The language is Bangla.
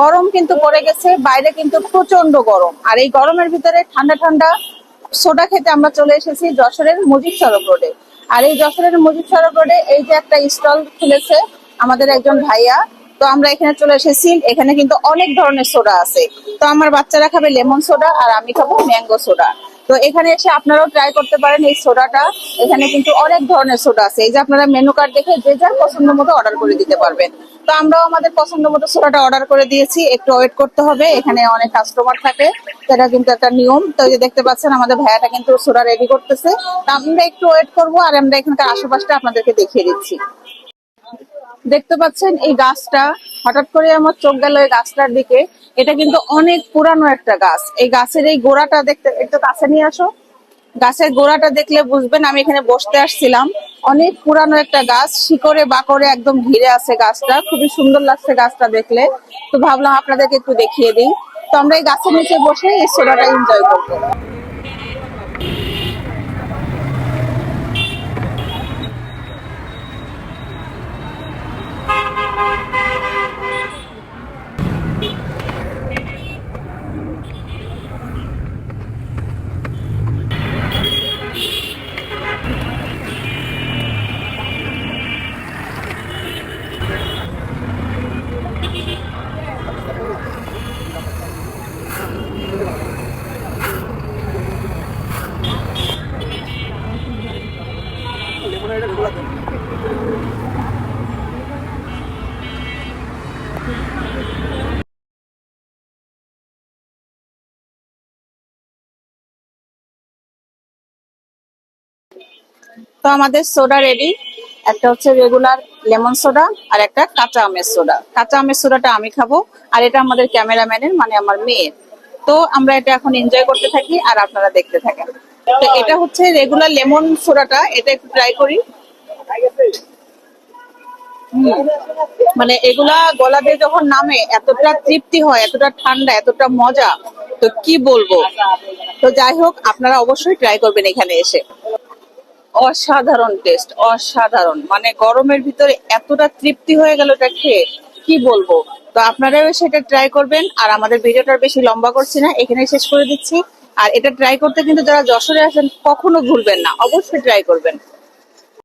গরম কিন্তু পড়ে গেছে, বাইরে কিন্তু প্রচন্ড গরম। আর এই গরমের ভিতরে ঠান্ডা ঠান্ডা সোডা খেতে আমরা চলে এসেছি যশোরের মুজিব সড়ক রোডে। আর এই যশোরের মুজিব সড়ক রোডে এই যে একটা স্টল খুলেছে আমাদের একজন ভাইয়া। তো আমরা এখানে চলে এসেছি, এখানে কিন্তু অনেক ধরনের সোডা আছে। তো আমার বাচ্চারা খাবে লেমন সোডা আর আমি খাবো ম্যাঙ্গো সোডা। তো এখানে এসে আপনারাও ট্রাই করতে পারেন এই সোডাটা। এখানে কিন্তু অনেক ধরনের সোডা আছে, এই যে আপনারা মেনু কার্ড দেখে যে যার পছন্দ মতো অর্ডার করে দিতে পারবেন। তো আমরাও আমাদের পছন্দ মতো সোডাটা অর্ডার করে দিয়েছি, একটু ওয়েট করতে হবে, এখানে অনেক কাস্টমার থাকে, সেটা কিন্তু একটা নিয়ম। তো এই যে দেখতে পাচ্ছেন আমাদের ভাইয়াটা কিন্তু সোডা রেডি করতেছে। তো আমরা একটু ওয়েট করবো আর আমরা এখানকার আশেপাশটা আপনাদেরকে দেখিয়ে দিচ্ছি। দেখতে পাচ্ছেন এই গাছটা, হঠাৎ করে আমার চোখ গেল এই গাছটার দিকে। এটা কিন্তু অনেক পুরানো একটা গাছ। এই গাছের এই গোড়াটা দেখতে, একটু কাছে নিয়ে আসো। গাছের গোড়াটা দেখলে বুঝবেন আমি এখানে বসতে আসছিলাম। অনেক পুরানো একটা গাছ, শিকড়ে বাকড়ে একদম ঘিরে আছে গাছটা, খুবই সুন্দর লাগছে গাছটা দেখলে। তো ভাবলাম আপনাদেরকে একটু দেখিয়ে দিই। তো আমরা এই গাছের নিচে বসে এই সোডাটা এনজয় করবো। তো আমাদের সোডা রেডি। একটা হচ্ছে রেগুলার লেমন সোডা আর একটা কাঁচা আমের সোডা। কাঁচা আমের সোডাটা আমি খাবো, আর এটা আমাদের ক্যামেরাম্যানের মানে আমার মেয়ের। তো আমরা এটা এখন এনজয় করতে থাকি আর আপনারা দেখতে থাকেন। তো এটা হচ্ছে রেগুলার লেমন সোডাটা, এটা একটু ট্রাই করি। মানে এগুলা গলা দিয়ে যখন নামে এতটা তৃপ্তি হয়, এতটা ঠান্ডা, এতটা মজা, তো কি বলবো। তো যাই হোক, আপনারা অবশ্যই ট্রাই করবেন এখানে এসে। অসাধারণ টেস্ট, অসাধারণ। মানে গরমের ভিতরে এতটা তৃপ্তি হয়ে গেল এটা খেয়ে, কি বলবো। তো আপনারাও সেটা ট্রাই করবেন। আর আমাদের ভিডিওটা বেশি লম্বা করছি না, এখানে শেষ করে দিচ্ছি। আর এটা ট্রাই করতে কিন্তু যারা যশোরে আসেন কখনো ভুলবেন না, অবশ্যই ট্রাই করবেন।